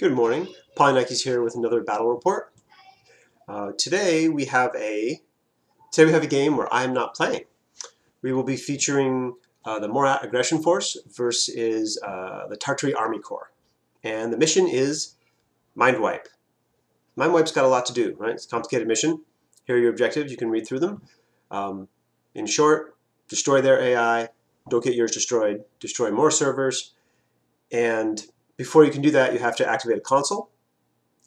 Good morning. Polynike's here with another battle report. Today we have a game where I am not playing. We will be featuring the Morat Aggression Force versus the Tartary Army Core, and the mission is Mindwipe. Mindwipe's got a lot to do, right? It's a complicated mission. Here are your objectives. You can read through them. In short, destroy their AI. Don't get yours destroyed. Destroy more servers, and before you can do that, you have to activate a console.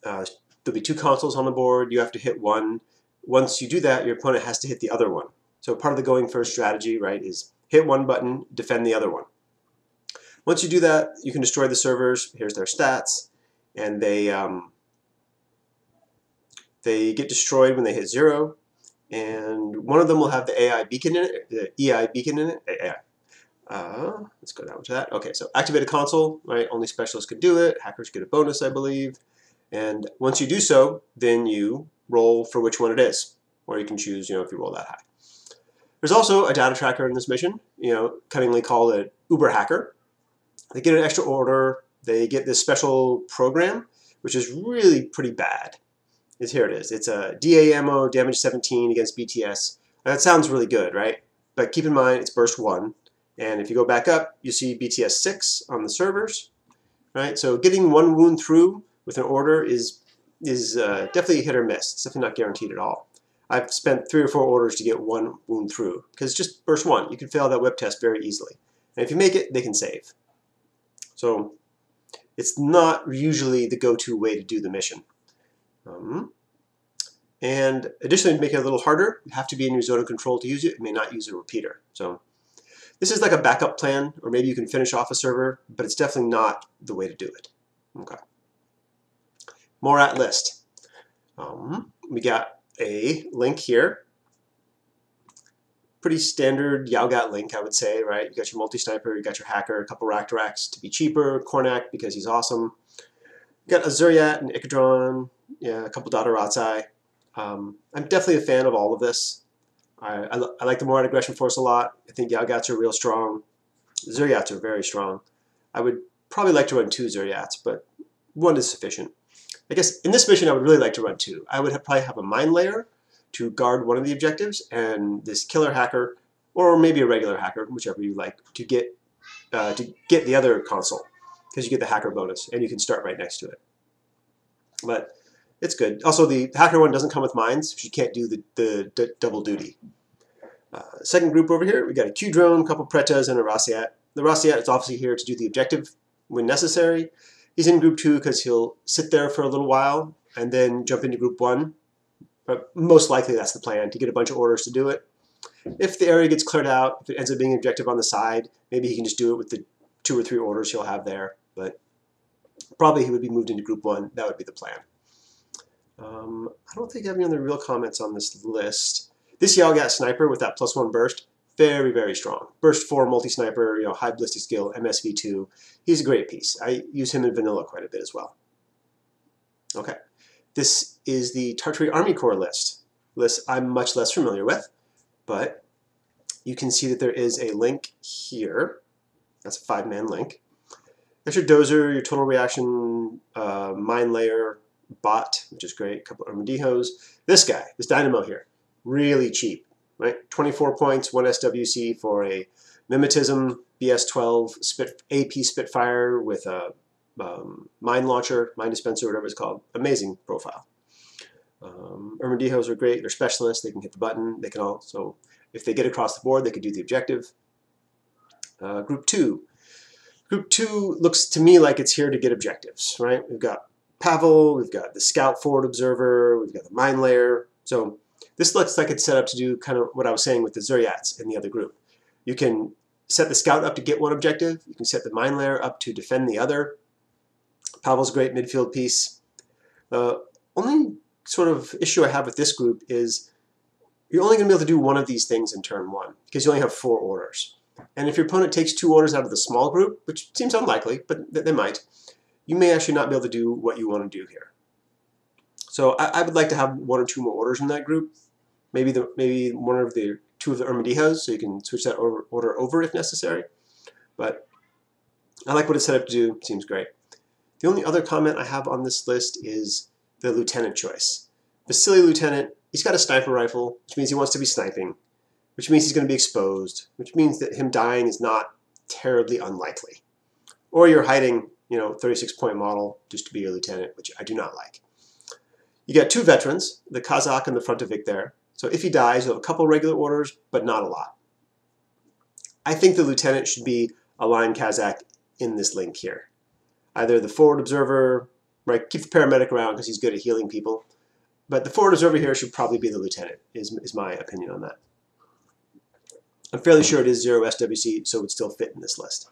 There'll be two consoles on the board. You have to hit one. Once you do that, your opponent has to hit the other one. So part of the going first strategy, right, is hit one button, defend the other one. Once you do that, you can destroy the servers. Here's their stats, and they get destroyed when they hit 0. And one of them will have the AI beacon in it, the EI beacon in it. AI. Let's go down to that. Okay, so activate a console, right? Only specialists can do it. Hackers get a bonus, I believe. And once you do so, then you roll for which one it is. Or you can choose, if you roll that high. There's also a data tracker in this mission, cunningly called an Uber hacker. They get an extra order. They get this special program, which is really pretty bad. Here it is. It's a DA ammo, damage 17 against BTS. That sounds really good, right? But keep in mind, it's burst 1. And if you go back up, you see BTS 6 on the servers, right? So getting one wound through with an order is definitely a hit or miss. It's definitely not guaranteed at all. I've spent 3 or 4 orders to get one wound through because it's just burst 1. You can fail that whip test very easily. And if you make it, they can save. So it's not usually the go-to way to do the mission. And additionally, to make it a little harder, you have to be in your zone of control to use it. You may not use a repeater. So this is like a backup plan, or maybe you can finish off a server, but it's definitely not the way to do it. Okay. Morat list. We got a link here. Pretty standard Yaugat link, I would say, right? You got your multi-sniper, you got your hacker, a couple Raktoraks to be cheaper, Kornak because he's awesome. You got a Zuryat and Ikadron, yeah, a couple Dotaratsai. I'm definitely a fan of all of this. I like the Morat Aggression Force a lot. I think Yaugats are real strong. Zuryats are very strong. I would probably like to run 2 Zuryats, but 1 is sufficient. I guess in this mission I would really like to run 2. I would probably have a mine layer to guard one of the objectives, and this killer hacker, or maybe a regular hacker, whichever you like, to get the other console, because you get the hacker bonus, and you can start right next to it. But it's good. Also, the hacker one doesn't come with mines, so you can't do the double duty. Second group over here, we got a Q-drone, a couple Pretas, and a Rassiat. The Rassiat is obviously here to do the objective when necessary. He's in group 2 because he'll sit there for a little while and then jump into group 1. But most likely that's the plan, to get a bunch of orders to do it. If the area gets cleared out, if it ends up being an objective on the side, maybe he can just do it with the 2 or 3 orders he'll have there. But probably he would be moved into group 1. That would be the plan. I don't think I have any other real comments on this list. This Yaugat sniper with that +1 burst, very, very strong. Burst 4 multi-sniper, high ballistic skill, MSV2. He's a great piece. I use him in vanilla quite a bit as well. Okay, this is the Tartary Army Core list. I'm much less familiar with, but you can see that there is a link here. That's a 5-man link. There's your dozer, your total reaction, mine layer, bot, which is great, a couple of armadillos. This guy, this dynamo here, really cheap, right? 24 points, 1 SWC for a mimetism, BS-12 AP Spitfire with a mine launcher, mine dispenser, whatever it's called. Amazing profile. Armadillos are great. They're specialists. They can hit the button. They can also, if they get across the board, they can do the objective. Group 2. Group 2 looks to me like it's here to get objectives, right? We've got Pavel, we've got the Scout Forward Observer, we've got the Mine Layer. So this looks like it's set up to do kind of what I was saying with the Zuryats in the other group. You can set the Scout up to get one objective. You can set the Mine Layer up to defend the other. Pavel's a great midfield piece. Only sort of issue I have with this group is you're only going to be able to do one of these things in turn 1 because you only have 4 orders. And if your opponent takes 2 orders out of the small group, which seems unlikely, but they might, you may actually not be able to do what you want to do here. So I would like to have 1 or 2 more orders in that group. Maybe 1 of the 2 of the armadillos, so you can switch that order over if necessary. But I like what it's set up to do. It seems great. The only other comment I have on this list is the lieutenant choice. Vasily Lieutenant, he's got a sniper rifle, which means he wants to be sniping, which means he's going to be exposed, which means that him dying is not terribly unlikely. Or you're hiding, 36-point model just to be your lieutenant, which I do not like. You got 2 veterans, the Kazakh and the Frontovic there. So if he dies, you'll have a couple regular orders, but not a lot. I think the lieutenant should be a line Kazakh in this link here. Either the forward observer, right, keep the paramedic around because he's good at healing people. But the forward observer here should probably be the lieutenant, is my opinion on that. I'm fairly sure it is 0 SWC, so it would still fit in this list.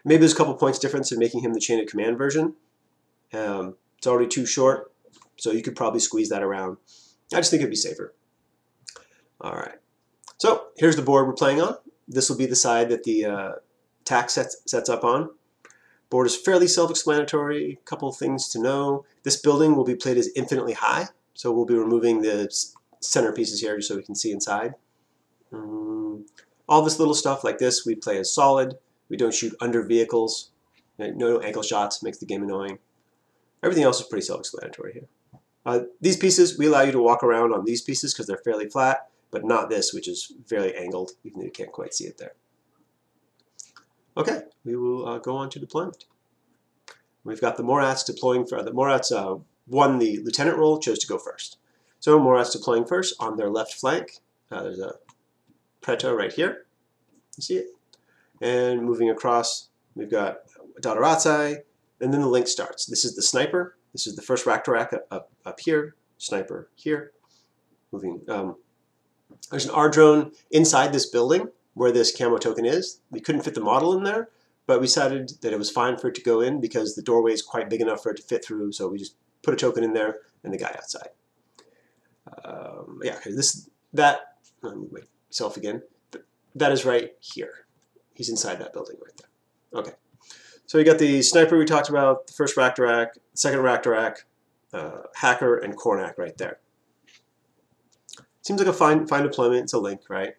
Maybe there's a couple points difference in making him the chain of command version. It's already too short, so you could probably squeeze that around. I just think it'd be safer. All right. So here's the board we're playing on. This will be the side that the TAK sets up on. Board is fairly self-explanatory. A couple of things to know. This building will be played as infinitely high, so we'll be removing the center pieces here just so we can see inside. All this little stuff like this we play as solid. We don't shoot under vehicles. No ankle shots, makes the game annoying. Everything else is pretty self-explanatory here. These pieces, we allow you to walk around on these pieces because they're fairly flat, but not this, which is fairly angled, even though you can't quite see it there. Okay, we will go on to deployment. We've got the Morats deploying for the Morats won the lieutenant role, chose to go first. So Morats deploying first on their left flank. There's a Preto right here. You see it? And moving across, we've got Dadarazai, and then the link starts. This is the sniper. This is the first rack up here. Sniper here. Moving. There's an R drone inside this building where this camo token is. We couldn't fit the model in there, but we decided that it was fine for it to go in because the doorway is quite big enough for it to fit through. So we just put a token in there and the guy outside. Yeah, I'll move myself again. That is right here. He's inside that building right there. Okay. So you got the sniper we talked about, the first rack to rack, second rack to rack, hacker, and Cornac right there. Seems like a fine deployment. It's a link, right?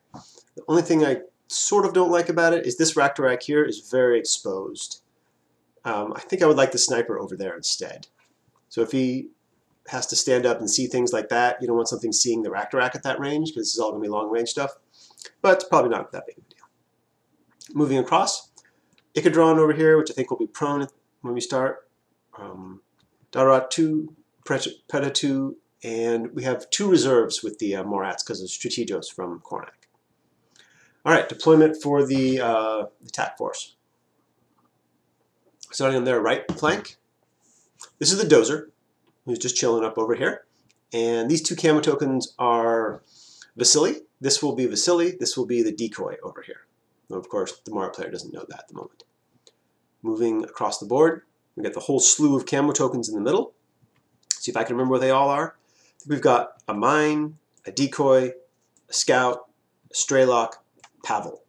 The only thing I sort of don't like about it is this rack to rack here is very exposed. I think I would like the sniper over there instead. So if he has to stand up and see things like that, you don't want something seeing the rack to rack at that range because this is all going to be long range stuff. But it's probably not that big of a deal. Moving across, Ikadron over here, which I think will be prone when we start. Darat 2, Preta 2, and we have 2 reserves with the Morats because of Strategos from Cornac. All right, deployment for the TAK force. Starting on their right flank, this is the dozer, who's just chilling up over here. And these 2 camo tokens are Vasily. This will be Vasily. This will be the decoy over here. Now, of course, the Morap player doesn't know that at the moment. Moving across the board, we got the whole slew of camo tokens in the middle. See if I can remember what they all are. I think we've got a mine, a decoy, a scout, a straylock, Pavel.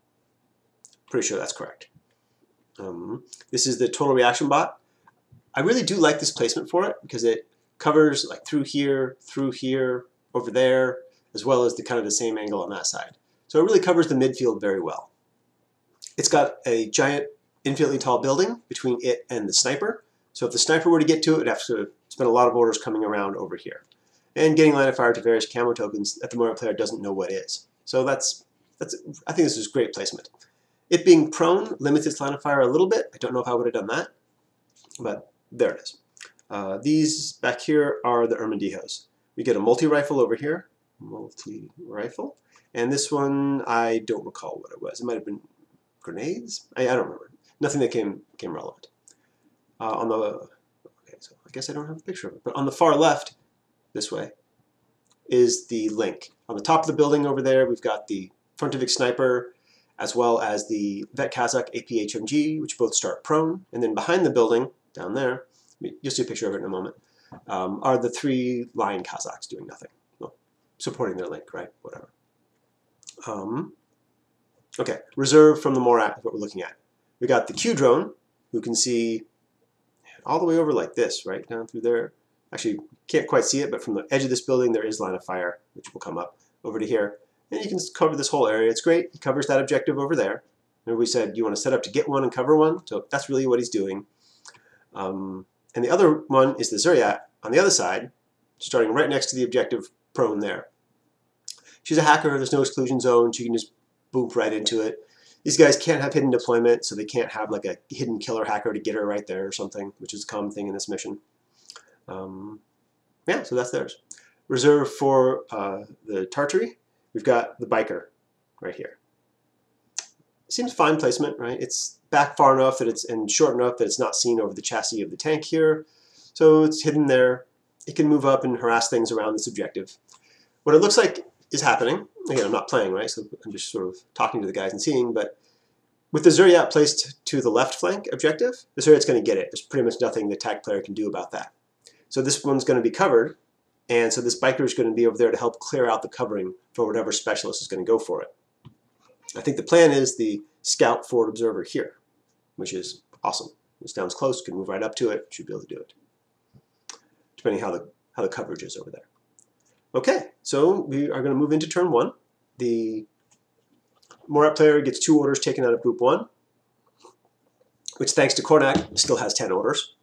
Pretty sure that's correct. This is the total reaction bot. I really do like this placement for it because it covers like through here, over there, as well as the kind of the same angle on that side. So it really covers the midfield very well. It's got a giant infinitely tall building between it and the sniper. So if the sniper were to get to it, it'd have to spend a lot of orders coming around over here. And getting line of fire to various camo tokens that the Morap player doesn't know what is. So I think this is great placement. It being prone limits its line of fire a little bit. I don't know if I would have done that, but there it is. These back here are the Ermandijos. We get a multi-rifle over here, multi-rifle, and this one I don't recall what it was. It might have been grenades. I don't remember. Nothing that came relevant. Okay, so I guess I don't have a picture of it, but on the far left, this way, is the link. On the top of the building over there, we've got the Frontovic sniper, as well as the Vet Kazakh APHMG, which both start prone. And then behind the building, down there, you'll see a picture of it in a moment, are the 3 Lion Kazakhs doing nothing. Well, supporting their link, right? Whatever. Okay, reserve from the Morap is what we're looking at. We got the Q drone, who can see all the way over like this, right down through there. Actually, can't quite see it, but from the edge of this building, there is line of fire, which will come up over to here. And you can cover this whole area. It's great. It covers that objective over there. Remember we said you want to set up to get one and cover one, so that's really what he's doing. And the other one is the Zuryat on the other side, starting right next to the objective prone there. She's a hacker, there's no exclusion zone, she can just boop right into it. These guys can't have hidden deployment, so they can't have like a hidden killer hacker to get her right there or something, which is a common thing in this mission. Yeah, so that's theirs. Reserve for the Tartary, we've got the biker right here. Seems fine placement, right? It's back far enough that and short enough that it's not seen over the chassis of the tank here. So it's hidden there. It can move up and harass things around this objective. What it looks like is happening, again, I'm not playing, right? So I'm just sort of talking to the guys and seeing, but with the Zuryat placed to the left flank objective, the Zuryat's going to get it. There's pretty much nothing the TAK player can do about that. So this one's going to be covered, and so this biker is going to be over there to help clear out the covering for whatever specialist is going to go for it. I think the plan is the scout forward observer here, which is awesome. This down's close, can move right up to it, should be able to do it, depending how the coverage is over there. Okay, so we are going to move into turn 1. The Morap player gets 2 orders taken out of group 1, which thanks to Kornak still has 10 orders.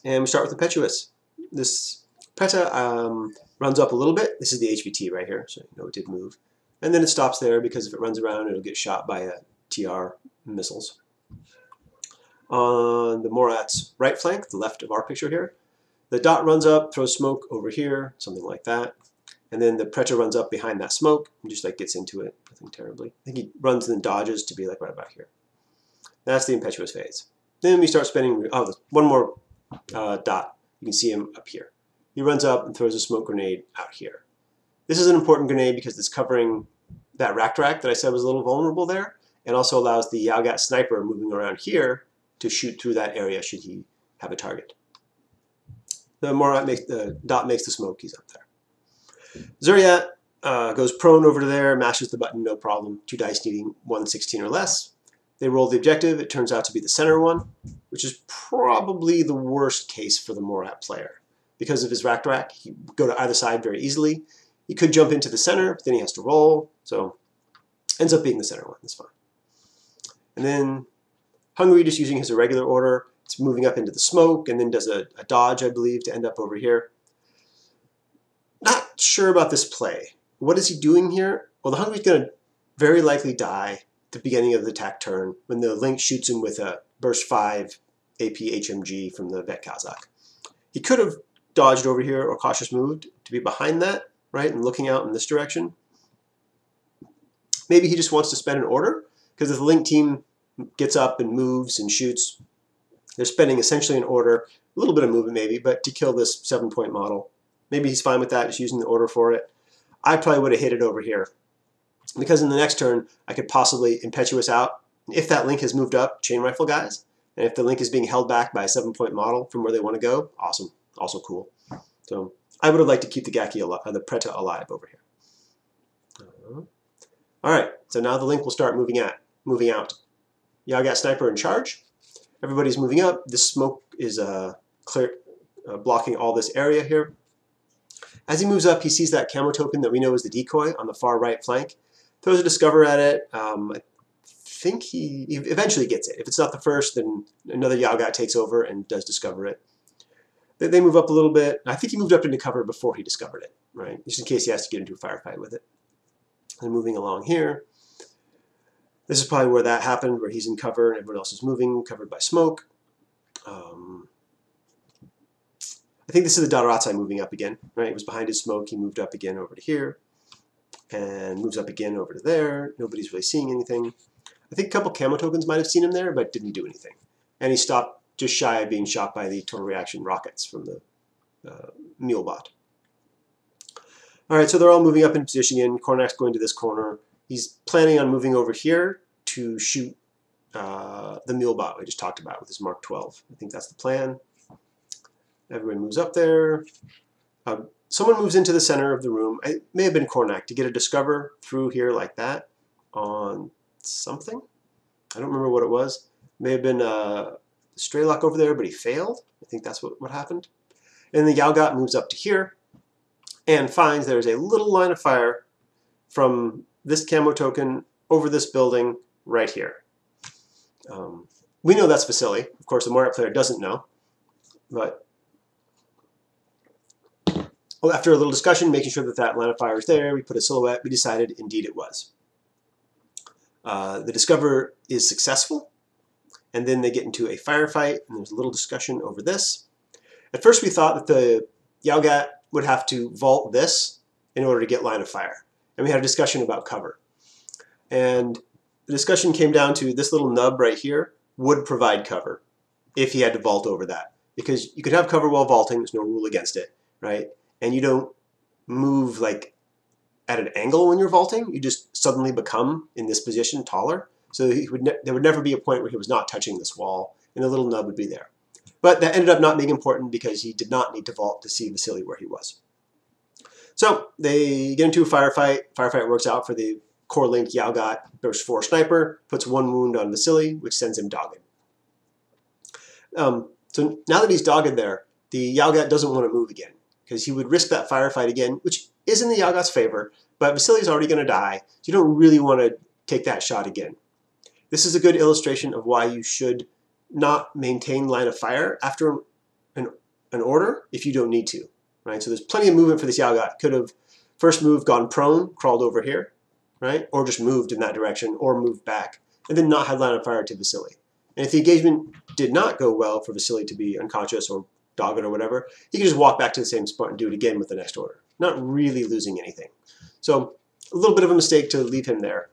And we start with Impetuous. This Preta runs up a little bit. This is the HVT right here, so you know it did move. And then it stops there because if it runs around, it'll get shot by TR missiles. On the Morat's right flank, the left of our picture here, the dot runs up, throws smoke over here, something like that. And then the Preta runs up behind that smoke and just like gets into it, nothing terribly. I think he runs and then dodges to be like right about here. That's the Impetuous phase. Then we start spinning, oh, one more dot. You can see him up here. He runs up and throws a smoke grenade out here. This is an important grenade because it's covering that rack that I said was a little vulnerable there, and also allows the Yalgat sniper moving around here to shoot through that area should he have a target. The dot makes the smoke, he's up there. Zuryat goes prone over to there, mashes the button, no problem. 2 dice needing 1/16 or less. They roll the objective, it turns out to be the center one, which is probably the worst case for the Morap player. Because of his rack, he can go to either side very easily. He could jump into the center, but then he has to roll, so ends up being the center one, that's fine. And then Hungry, just using his irregular order, it's moving up into the smoke, and then does a dodge, I believe, to end up over here. Not sure about this play. What is he doing here? Well, the Hungry's going to very likely die at the beginning of the TAK turn when the Link shoots him with a Burst 5 AP HMG from the Vet Kazakh. He could have dodged over here or cautious moved to be behind that, right, and looking out in this direction. Maybe he just wants to spend an order, because if the Link team gets up and moves and shoots, they're spending essentially an order, a little bit of movement maybe, but to kill this 7-point model. Maybe he's fine with that, just using the order for it. I probably would have hit it over here, because in the next turn, I could possibly Impetuous out. If that Link has moved up, chain rifle guys, and if the Link is being held back by a 7-point model from where they want to go, awesome, also cool. So I would have liked to keep the the Preta alive over here. All right, so now the Link will start moving out. Yalgat sniper in charge. Everybody's moving up. This smoke is blocking all this area here. As he moves up, he sees that camo token that we know is the decoy on the far right flank. Throws a discover at it. I think he eventually gets it. If it's not the first, then another Yalgat takes over and does discover it. They move up a little bit. I think he moved up into cover before he discovered it, right? Just in case he has to get into a firefight with it. And moving along here. This is probably where that happened, where he's in cover and everyone else is moving, covered by smoke. I think this is the Dadarazai moving up again, right? He was behind his smoke, he moved up again over to here, and moves up again over to there. Nobody's really seeing anything. I think a couple camo tokens might have seen him there, but didn't do anything. And he stopped just shy of being shot by the total reaction rockets from the Mulebot. All right, so they're all moving up in position again. Kornak's going to this corner. He's planning on moving over here to shoot the Mulebot we just talked about with his Mark 12. I think that's the plan. Everyone moves up there. Someone moves into the center of the room. It may have been Kornak to get a discover through here like that on something. I don't remember what it was. May have been Straylock over there, but he failed. I think that's what happened. And the Yalgat moves up to here and finds there's a little line of fire from this camo token over this building right here. We know that's Vasily. Of course, the Morap player doesn't know. But well, after a little discussion, making sure that that line of fire is there, we put a silhouette. We decided indeed it was. The Discover is successful, and then they get into a firefight, and there's a little discussion over this. At first, we thought that the Yaugat would have to vault this in order to get line of fire, and we had a discussion about cover. And the discussion came down to this little nub right here would provide cover if he had to vault over that, because you could have cover while vaulting. There's no rule against it, right? And you don't move like at an angle when you're vaulting. You just suddenly become in this position taller. So there would never be a point where he was not touching this wall, and the little nub would be there. But that ended up not being important because he did not need to vault to see Vasily where he was. So they get into a firefight. Firefight works out for the core link Yaugat. There's 4 sniper, puts 1 wound on Vasily, which sends him dogged. So now that he's dogged there, the Yaugat doesn't want to move again, because he would risk that firefight again, which is in the Yaugat's favor, but Vasily's already going to die, so you don't really want to take that shot again. This is a good illustration of why you should not maintain line of fire after an order if you don't need to, right? So there's plenty of movement for this Yaugat. Could have first moved, gone prone, crawled over here, right? Or just moved in that direction, or moved back, and then not had line of fire to Vasily. And if the engagement did not go well for Vasily to be unconscious or dogged or whatever, he could just walk back to the same spot and do it again with the next order. Not really losing anything. So a little bit of a mistake to leave him there,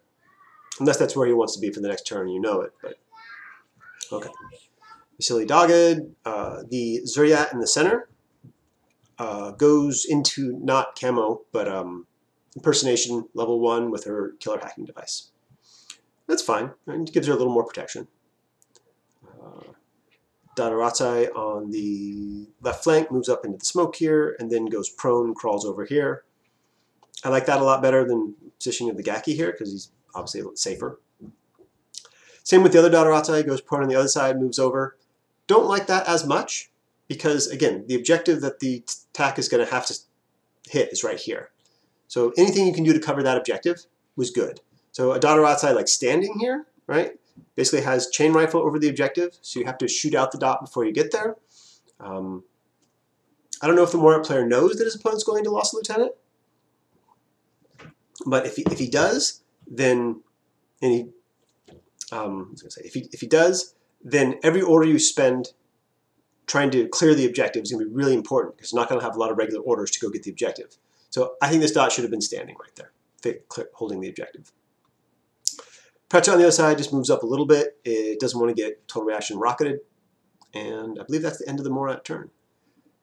unless that's where he wants to be for the next turn, you know it. But okay. Vasily dogged. The Zuryat in the center goes into not camo, but impersonation level 1 with her killer hacking device. That's fine. It gives her a little more protection. Dadaratsi on the left flank moves up into the smoke here, and then goes prone, crawls over here. I like that a lot better than positioning of the Gaki here, because he's obviously a little safer. Same with the other Dadaratsi, goes prone on the other side, moves over. Don't like that as much, because again, the objective that the TAK is going to have to hit is right here. So anything you can do to cover that objective was good. So a Dadaratsi like standing here, right, basically has chain rifle over the objective, so you have to shoot out the dot before you get there. I don't know if the Morap player knows that his opponent's going to lost lieutenant, but if he does, then if he does, then every order you spend trying to clear the objective is going to be really important, because you're not going to have a lot of regular orders to go get the objective. So I think this dot should have been standing right there, holding the objective. Preta on the other side just moves up a little bit. It doesn't want to get total reaction rocketed. And I believe that's the end of the Morat turn.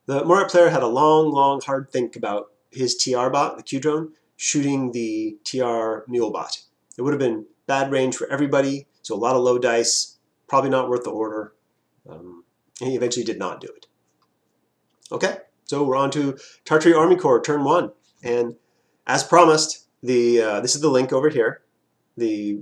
The Morat player had a long, hard think about his TR bot, the Q drone, shooting the TR mule bot. It would have been bad range for everybody, so a lot of low dice, probably not worth the order. And he eventually did not do it. Okay, so we're on to Tartary Army Core, turn 1. And as promised, this is the link over here. The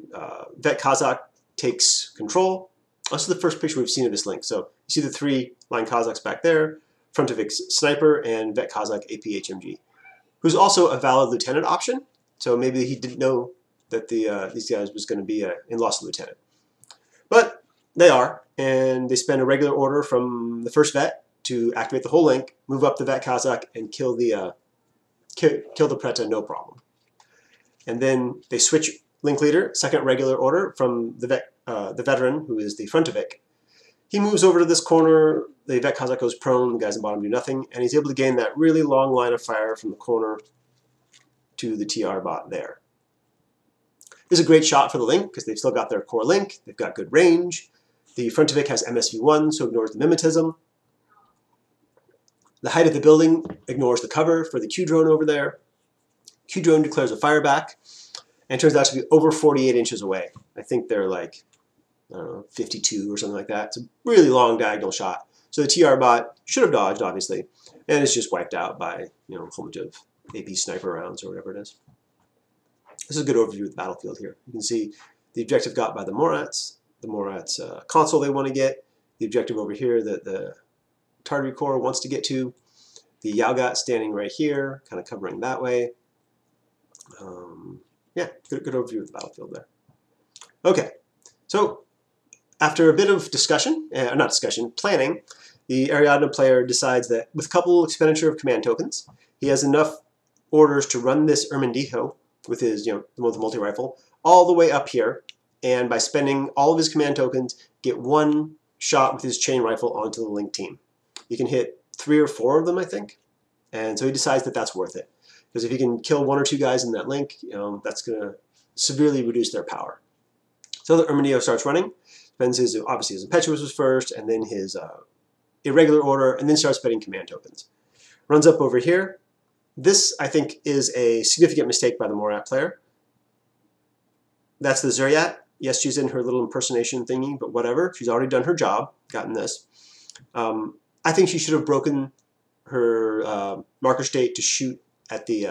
Vet Kazakh takes control. This is the first picture we've seen of this link. So you see the 3 line Kazakhs back there, Frontovic's Sniper, and Vet Kazakh AP-HMG, who's also a valid lieutenant option. So maybe he didn't know that these guys was going to be in lost lieutenant. But they are, and they spend a regular order from the first vet to activate the whole link, move up the Vet Kazakh, and kill the Preta, no problem. And then they switch link leader, second regular order from the veteran, who is the Frontovic. He moves over to this corner, the Vet Kazakh goes prone, the guys in the bottom do nothing, and he's able to gain that really long line of fire from the corner to the TR bot there. This is a great shot for the link, because they've still got their core link, they've got good range. The Frontovic has MSV1, so ignores the mimetism. The height of the building ignores the cover for the Q drone over there. Q drone declares a fire back, and turns out to be over 48 inches away. I think they're like, I don't know, 52 or something like that. It's a really long diagonal shot. So the TR bot should have dodged, obviously, and it's just wiped out by a whole bunch of AP sniper rounds or whatever it is. This is a good overview of the battlefield here. You can see the objective got by the Morats console they want to get, the objective over here that the Tartary Core wants to get to, the Yaugat standing right here, kind of covering that way. Yeah, good overview of the battlefield there. Okay, so After a bit of discussion, not discussion, planning, the Ariadne player decides that with a couple expenditure of command tokens, he has enough orders to run this Ermendijo with his, the one with the multi-rifle, all the way up here, and by spending all of his command tokens, get one shot with his chain rifle onto the link team. You can hit 3 or 4 of them, I think, and so he decides that that's worth it. Because if he can kill 1 or 2 guys in that link, that's going to severely reduce their power. So the Ermendijo starts running, spends obviously his Impetuous was first, and then his irregular order, and then starts spending command tokens. Runs up over here. This, I think, is a significant mistake by the Morat player. That's the Zuriat. Yes, she's in her little impersonation thingy, but whatever. She's already done her job, gotten this. I think she should have broken her marker state to shoot at the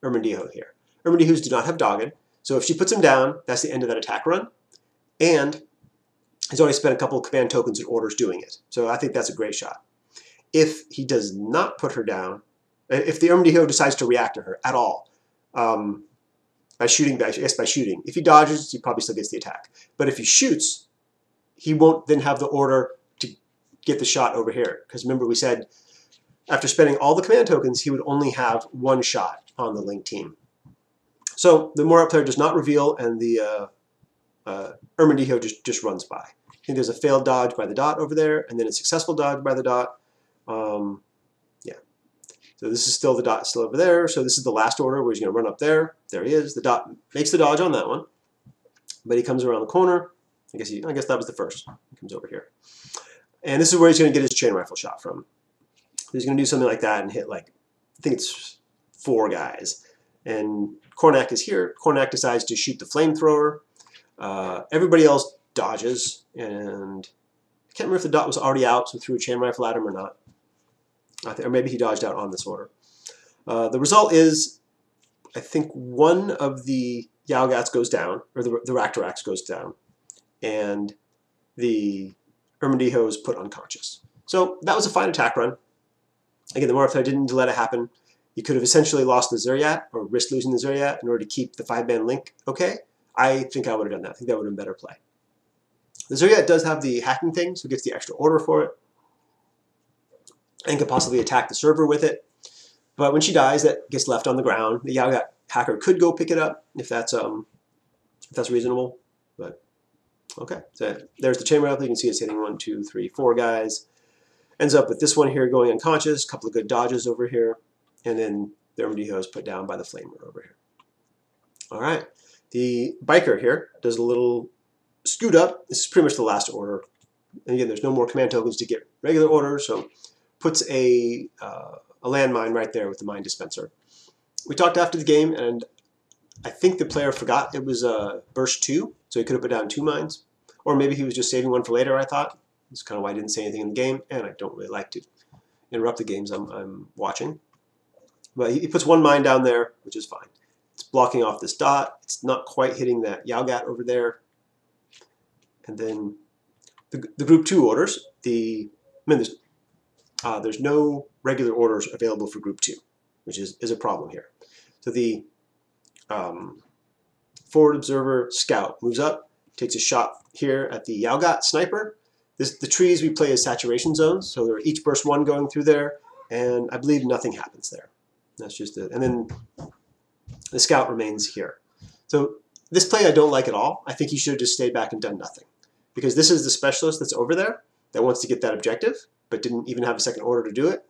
Ermendijo here. Ermendijos do not have dogged, so if she puts him down, that's the end of that attack run. And he's already spent a couple of command tokens and orders doing it. So I think that's a great shot. If he does not put her down, if the Ermendijo decides to react to her at all, by shooting, if he dodges, he probably still gets the attack. But if he shoots, he won't then have the order to get the shot over here. Because remember we said, after spending all the command tokens, he would only have 1 shot on the link team. So the Morap player does not reveal, and the Ermendijo just runs by. I think there's a failed dodge by the dot over there, and then a successful dodge by the dot. Yeah. So this is still the dot still over there. So this is the last order where he's going to run up there. There he is. The dot makes the dodge on that one, but he comes around the corner. I guess that was the first. He comes over here, and this is where he's going to get his chain rifle shot from. He's going to do something like that and hit I think it's 4 guys. And Cornac is here. Cornac decides to shoot the flamethrower. Everybody else dodges, and I can't remember if the dot was already out, so threw a chain rifle at him or not. Or maybe he dodged out on this order. The result is, I think one of the Yaogats goes down, or the Raktorax goes down, and the Ermendijo is put unconscious. So that was a fine attack run. Again, the Morap player didn't need to let it happen. You could have essentially lost the Zuriat, or risked losing the Zuriat in order to keep the 5-man link okay. I think I would have done that. I think that would have been better play. The Zuriat does have the hacking thing, so it gets the extra order for it, and could possibly attack the server with it. But when she dies, that gets left on the ground. The Yaogat hacker could go pick it up if that's reasonable. But okay, so there's the chain rifle. You can see it's hitting 1, 2, 3, 4 guys. Ends up with this one here going unconscious. A couple of good dodges over here, and then the Ermendijo is put down by the flamer over here. All right, the biker here does a little scoot up. This is pretty much the last order. And again, there's no more command tokens to get regular orders, so puts a landmine right there with the mine dispenser. We talked after the game, and I think the player forgot it was burst 2, so he could have put down 2 mines. Or maybe he was just saving one for later, I thought. That's kind of why I didn't say anything in the game, and I don't really like to interrupt the games I'm watching. But he puts 1 mine down there, which is fine. It's blocking off this dot. It's not quite hitting that Yaogat over there. And then the group 2 orders, there's no regular orders available for group 2, which is a problem here. So the forward observer scout moves up, takes a shot here at the Yaogat sniper. The trees we play as saturation zones, so there are each burst 1 going through there, and I believe nothing happens there. That's just it. And then the scout remains here. So this play I don't like at all. I think he should have just stayed back and done nothing, because this is the specialist that's over there that wants to get that objective, but didn't even have a second order to do it.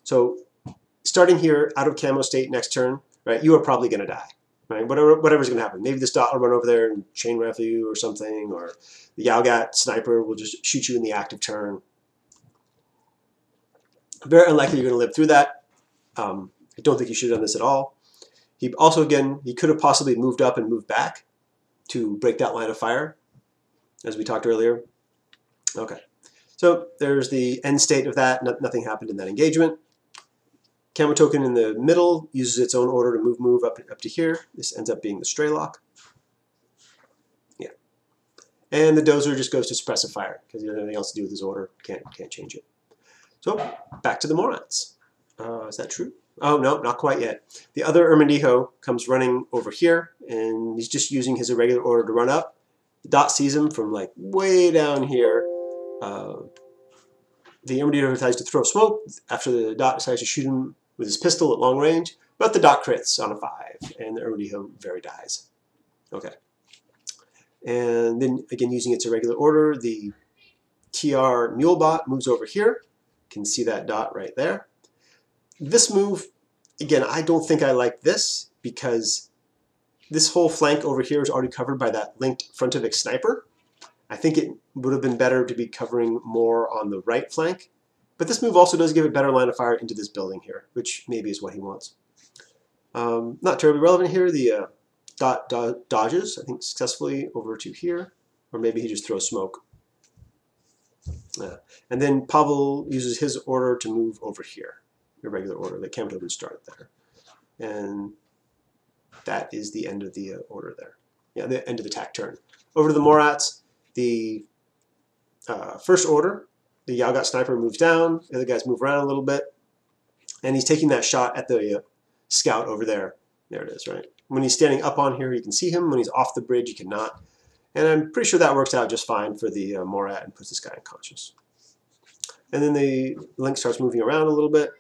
So starting here out of camo state next turn, right? You are probably going to die. Right? Whatever's going to happen. Maybe this dot will run over there and chain rifle you or something, or the Yaogat sniper will just shoot you in the active turn. Very unlikely you're going to live through that. I don't think you should have done this at all. He also, again, he could have possibly moved up and moved back to break that line of fire, as we talked earlier. Okay, so there's the end state of that. Nothing happened in that engagement. Camo token in the middle uses its own order to move up to here. This ends up being the stray lock. Yeah. And the dozer just goes to suppressive fire because he doesn't have anything else to do with his order. Can't change it. So back to the Morats. Is that true? Oh, no, not quite yet. The other Ermendijo comes running over here, and he's just using his irregular order to run up. The dot sees him from like way down here. The Armadillo decides to throw smoke after the dot decides to shoot him with his pistol at long range, but the dot crits on a 5, and the Armadillo very dies. Okay. And then, again, using its irregular order, the TR Mulebot moves over here. You can see that dot right there. This move, again, I don't think I like this because this whole flank over here is already covered by that linked frontific sniper. I think it would have been better to be covering more on the right flank. But this move also does give a better line of fire into this building here, which maybe is what he wants. Not terribly relevant here. The dot dodges, I think, successfully over to here. Or maybe he just throws smoke. And then Pavel uses his order to move over here. Irregular order. The camp would start there. And that is the end of the order there. Yeah, the end of the TAK turn. Over to the Morats. The first order, the Yaugat sniper moves down, the other guys move around a little bit, and he's taking that shot at the scout over there. There it is, right? When he's standing up on here, you can see him. When he's off the bridge, you cannot. And I'm pretty sure that works out just fine for the Morat and puts this guy unconscious. And then the link starts moving around a little bit.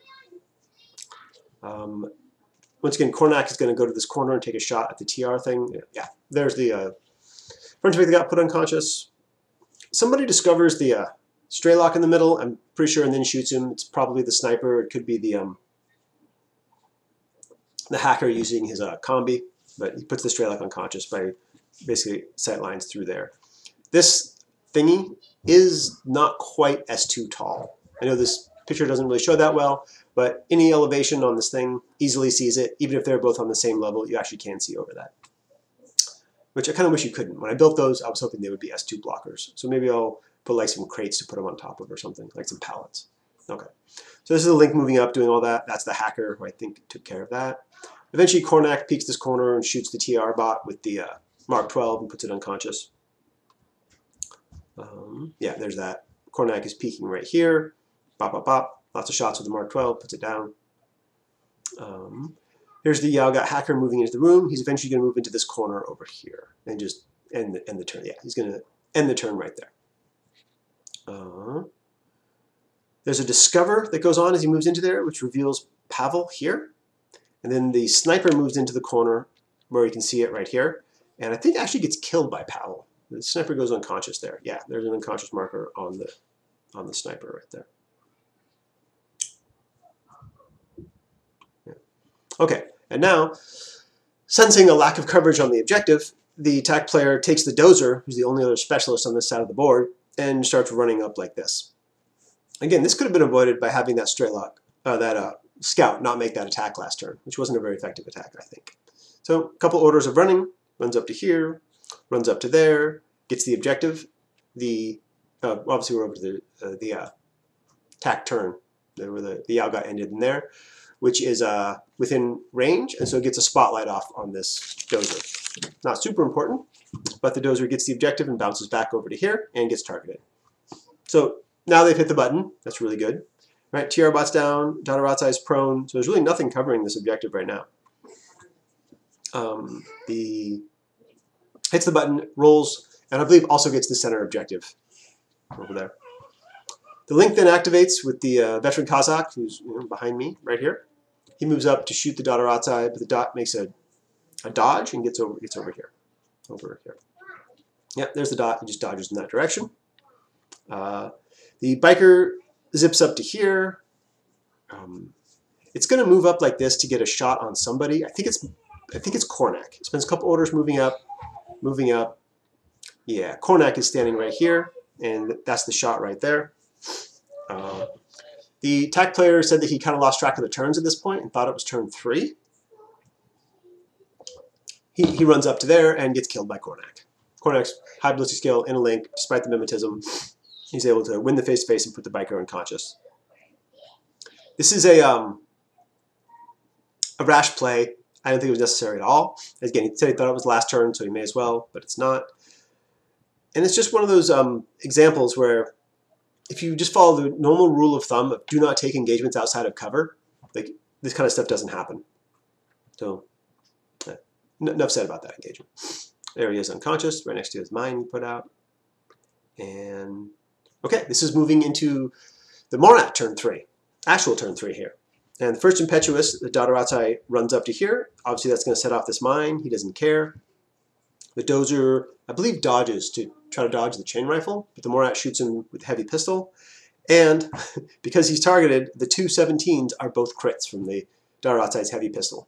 Once again, Kornak is going to go to this corner and take a shot at the TR thing. Yeah, there's the frontific that got put unconscious. Somebody discovers the stray lock in the middle, I'm pretty sure, and then shoots him. It's probably the sniper. It could be the hacker using his combi, but he puts the stray lock unconscious by basically sight lines through there. This thingy is not quite S2 tall. I know this picture doesn't really show that well, but any elevation on this thing easily sees it. Even if they're both on the same level, you actually can see over that. Which I kind of wish you couldn't. When I built those, I was hoping they would be S2 blockers. So maybe I'll put like some crates to put them on top of or something, like some pallets. Okay. So this is the link moving up, doing all that. That's the hacker who I think took care of that. Eventually, Kornak peeks this corner and shoots the TR bot with the Mark 12 and puts it unconscious. Yeah, there's that. Kornak is peeking right here. Bop, bop, bop. Lots of shots with the Mark 12, puts it down. Here's the Yaugat hacker moving into the room. He's eventually going to move into this corner over here and just end the turn. Yeah, he's going to end the turn right there. There's a discover that goes on as he moves into there, which reveals Pavel here. And then the sniper moves into the corner where you can see it right here. And I think actually gets killed by Pavel. The sniper goes unconscious there. Yeah, there's an unconscious marker on the sniper right there. Yeah. Okay, and now, sensing a lack of coverage on the objective, the TAK player takes the dozer, who's the only other specialist on this side of the board, and starts running up like this. Again, this could have been avoided by having that stray lock, scout not make that attack last turn, which wasn't a very effective attack, I think. So, a couple orders of running, runs up to here, runs up to there, gets the objective. Obviously we're over to the TAK turn, where the Yaugat ended in there, which is within range, and so it gets a spotlight off on this dozer. Not super important, but the dozer gets the objective and bounces back over to here and gets targeted. So now they've hit the button. That's really good. Right, TR bot's down, Dotaratsai is prone, so there's really nothing covering this objective right now. Hits the button, rolls, and I believe also gets the center objective over there. The link then activates with the veteran Kazakh, who's behind me right here. He moves up to shoot the Dotaratsai, but the dot makes a dodge and gets over here. Over here. Yep, there's the dot. He just dodges in that direction. The biker zips up to here. It's going to move up like this to get a shot on somebody. I think it's Kornak. It spends a couple orders moving up. Yeah, Kornak is standing right here, and that's the shot right there. The TAK player said that he kind of lost track of the turns at this point and thought it was turn 3. He runs up to there and gets killed by Kornak. Kornak's high ballistic skill in a link, despite the mimetism, he's able to win the face-to-face and put the biker unconscious. This is a rash play. I don't think it was necessary at all. Again, he said he thought it was last turn, so he may as well, but it's not. And it's just one of those examples where if you just follow the normal rule of thumb of do not take engagements outside of cover, like this kind of stuff doesn't happen. So enough said about that engagement. There he is unconscious, right next to his mine he put out. And okay, this is moving into the Morat turn 3, actual turn 3 here. And the first Impetuous, the Dotaratsai runs up to here. Obviously that's going to set off this mine. He doesn't care. The Dozer, I believe, dodges to try to dodge the chain rifle, but the Morat shoots him with a heavy pistol. And because he's targeted, the two 17s are both crits from the Dotaratsai's heavy pistol.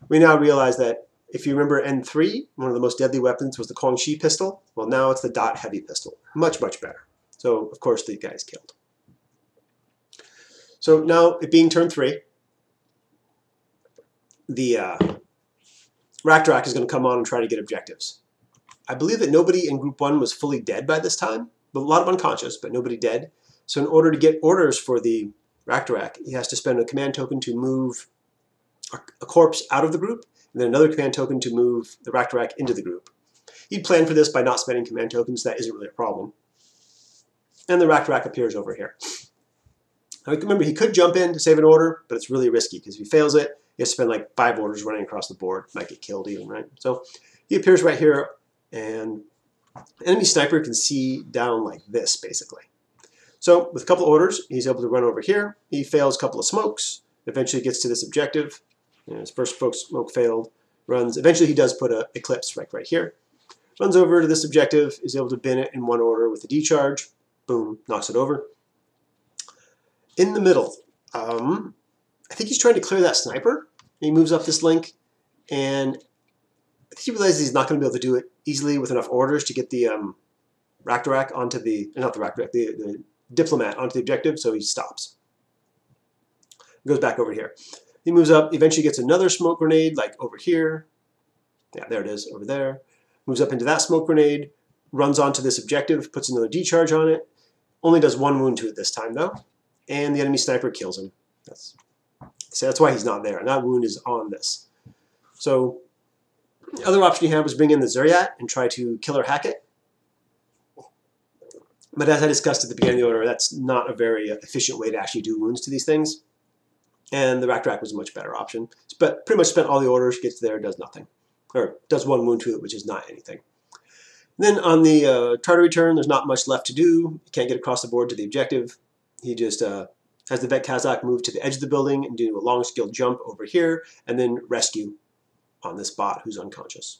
We now realize that if you remember N3, one of the most deadly weapons was the Kongshi pistol. Well, now it's the Dot heavy pistol. Much, much better. So, of course, the guy's killed. So now, it being turn 3, the Raktarak is going to come on and try to get objectives. I believe that nobody in Group 1 was fully dead by this time. But a lot of unconscious, but nobody dead. So in order to get orders for the Raktarak, he has to spend a command token to move a corpse out of the group, and then another command token to move the Raktarak into the group. He'd planned for this by not spending command tokens. That isn't really a problem. And the Raktarak appears over here. Now remember, he could jump in to save an order, but it's really risky because if he fails it, he has to spend like 5 orders running across the board. Might get killed even, right? So he appears right here, and enemy sniper can see down like this, basically. So with a couple of orders, he's able to run over here. He fails a couple of smokes. Eventually gets to this objective. His first smoke failed. Runs. Eventually he does put an Eclipse right here. Runs over to this objective. Is able to bin it in one order with a decharge. Boom. Knocks it over. In the middle, I think he's trying to clear that sniper. He moves up this link, and I think he realizes he's not going to be able to do it easily with enough orders to get the Raktarak onto the, not the Raktarak, the Diplomat onto the objective, so he stops. He goes back over here. He moves up, eventually gets another smoke grenade, like over here. Yeah, there it is, over there. Moves up into that smoke grenade, runs onto this objective, puts another decharge on it. Only does 1 wound to it this time, though. And the enemy sniper kills him. So that's why he's not there, and that wound is on this. So the other option you have is bring in the Zuriat and try to kill or hack it. But as I discussed at the beginning of the order, that's not a very efficient way to actually do wounds to these things. And the Raktarak was a much better option. But pretty much spent all the orders, gets there, does nothing. Or does 1 wound to it, which is not anything. And then on the Tartary turn, there's not much left to do. He can't get across the board to the objective. He just has the Vet Kazakh move to the edge of the building and do a long skill jump over here, and then rescue on this bot who's unconscious.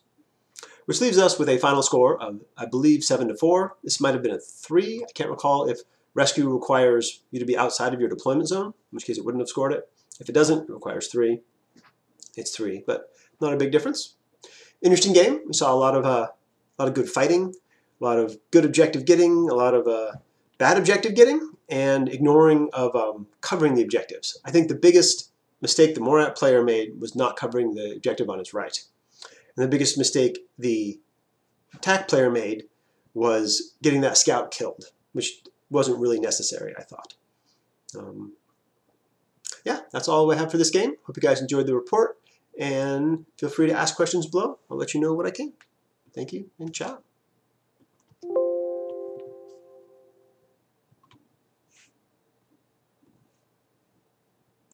Which leaves us with a final score of, I believe, 7-4. This might have been a 3. I can't recall if rescue requires you to be outside of your deployment zone, in which case it wouldn't have scored it. If it doesn't, it requires 3. It's 3, but not a big difference. Interesting game. We saw a lot of good fighting, a lot of good objective getting, a lot of bad objective getting, and ignoring of covering the objectives. I think the biggest mistake the Morat player made was not covering the objective on his right. And the biggest mistake the TAK player made was getting that scout killed, which wasn't really necessary, I thought. Yeah, that's all I have for this game. Hope you guys enjoyed the report, and feel free to ask questions below. I'll let you know what I can. Thank you, and ciao.